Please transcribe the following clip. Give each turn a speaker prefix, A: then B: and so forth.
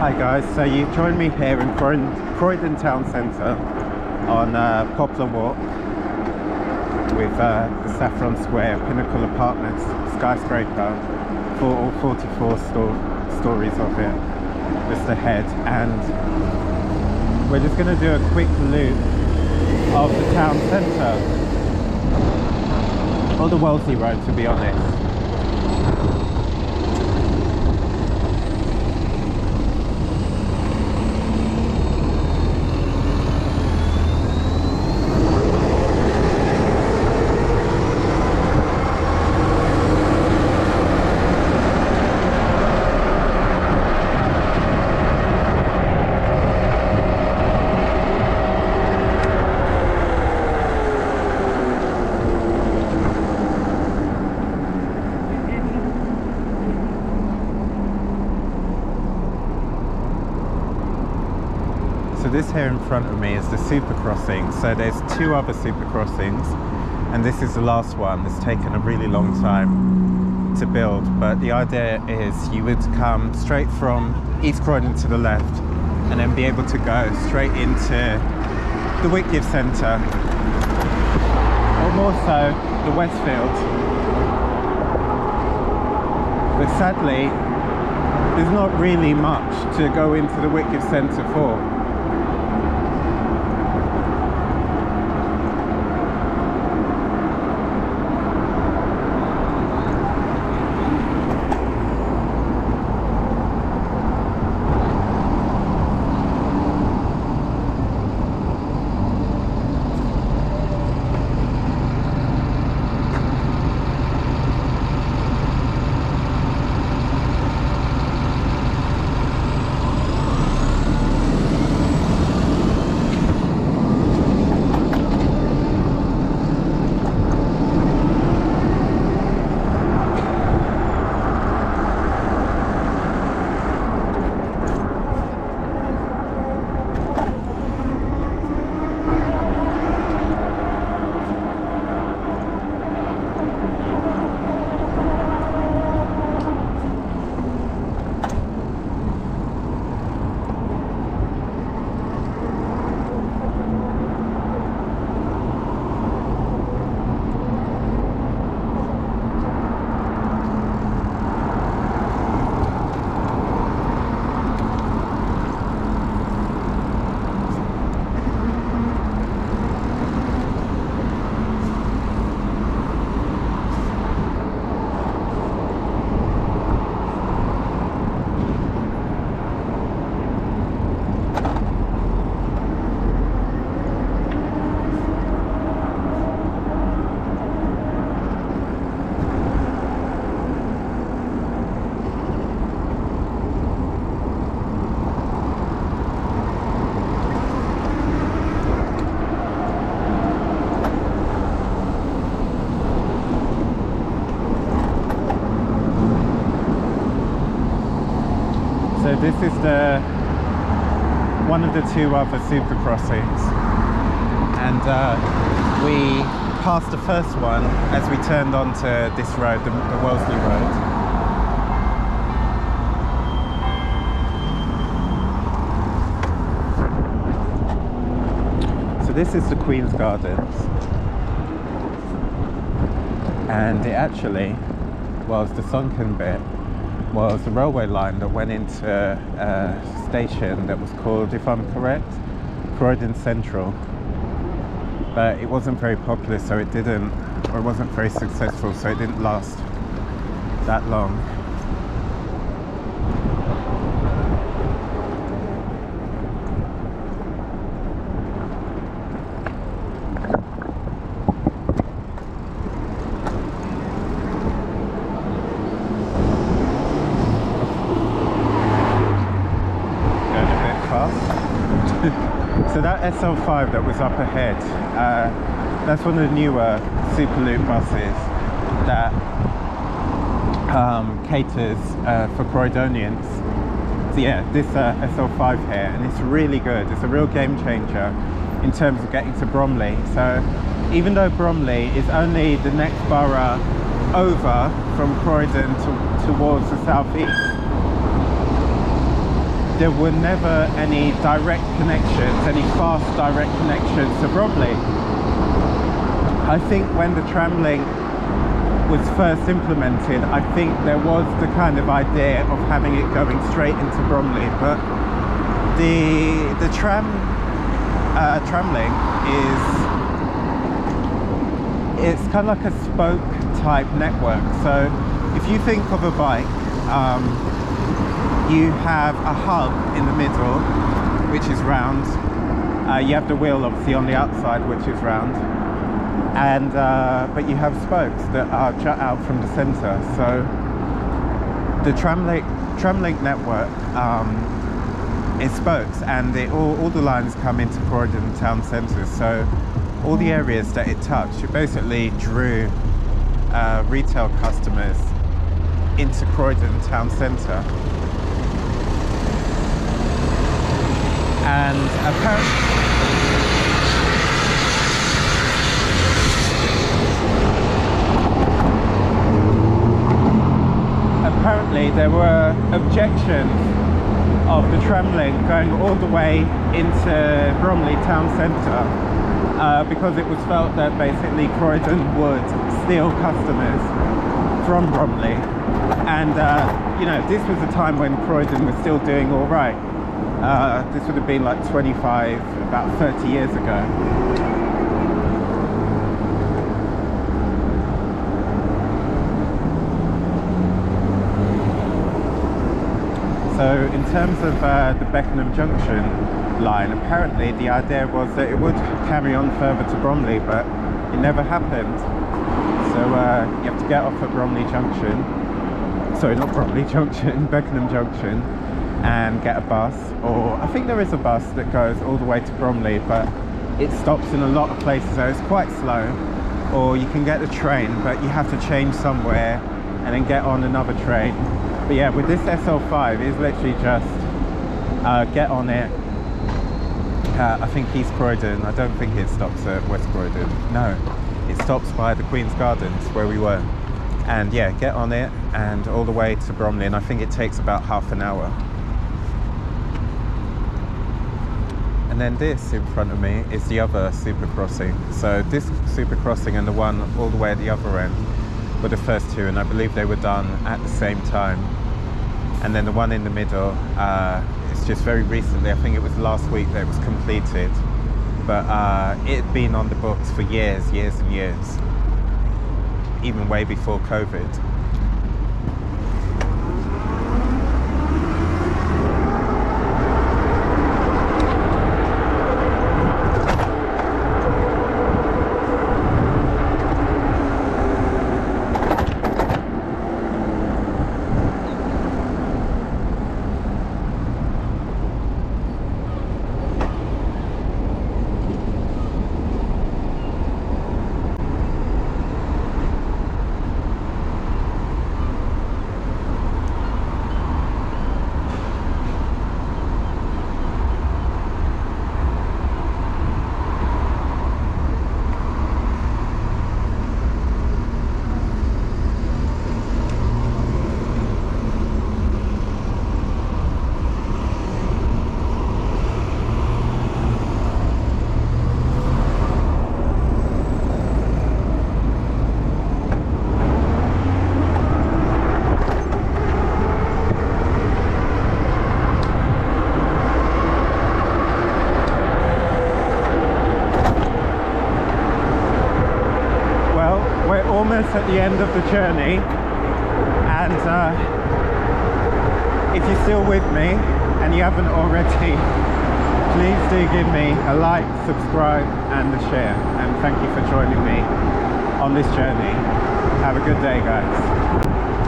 A: Hi guys, so you've joined me here in Croydon Town Centre on Poplar Walk with the Saffron Square Pinnacle Apartments skyscraper, all 44 stories of it just ahead, and we're just going to do a quick loop of the town centre, or the Wellesley Road to be honest. So this here in front of me is the super crossing. So there's two other super crossings, and this is the last one. It's taken a really long time to build, but the idea is you would come straight from East Croydon to the left and then be able to go straight into the Whitgift Centre, or more so the Westfield. But sadly, there's not really much to go into the Whitgift Centre for. So this is one of the two other super crossings, and we passed the first one as we turned onto this road, the Wellesley Road. So this is the Queen's Gardens, and it actually was the sunken bit was the railway line that went into a station that was called, if I'm correct, Croydon Central. But it wasn't very popular, so it wasn't very successful, so it didn't last that long. So that SL5 that was up ahead, that's one of the newer Superloop buses that caters for Croydonians. So yeah, this SL5 here, and it's really good. It's a real game changer in terms of getting to Bromley. So even though Bromley is only the next borough over from Croydon towards the southeast, there were never any direct connections, any fast direct connections to Bromley. I think when the tram link was first implemented, I think there was the kind of idea of having it going straight into Bromley, but the tram link it's kind of like a spoke type network. So if you think of a bike, you have a hub in the middle, which is round. You have the wheel obviously on the outside, which is round, and but you have spokes that are jut out from the centre. So the tram link network is spokes, and all the lines come into Croydon Town Centre. So all the areas that it touched, it basically drew retail customers into Croydon Town Centre. And apparently there were objections of the tram link going all the way into Bromley Town Centre, because it was felt that basically Croydon would steal customers from Bromley. And you know, this was a time when Croydon was still doing all right. This would have been like about 30 years ago. So in terms of the Beckenham Junction line, apparently the idea was that it would carry on further to Bromley, but it never happened. So you have to get off at Bromley Junction, sorry, not Bromley Junction, Beckenham Junction, and get a bus, or I think there is a bus that goes all the way to Bromley, but it stops in a lot of places, so it's quite slow. Or you can get the train, but you have to change somewhere and then get on another train. But yeah, with this SL5, it's literally just get on it. I think East Croydon, I don't think it stops at West Croydon. No, it stops by the Queen's Gardens where we were. And yeah, get on it and all the way to Bromley, and I think it takes about half an hour. And then this in front of me is the other super crossing. So this super crossing and the one all the way at the other end were the first two, and I believe they were done at the same time. And then the one in the middle, it's just very recently, I think it was last week that it was completed. But it had been on the books for years and years, even way before COVID. At the end of the journey, and if you're still with me and you haven't already, please do give me a like, subscribe and a share, and thank you for joining me on this journey. Have a good day, guys.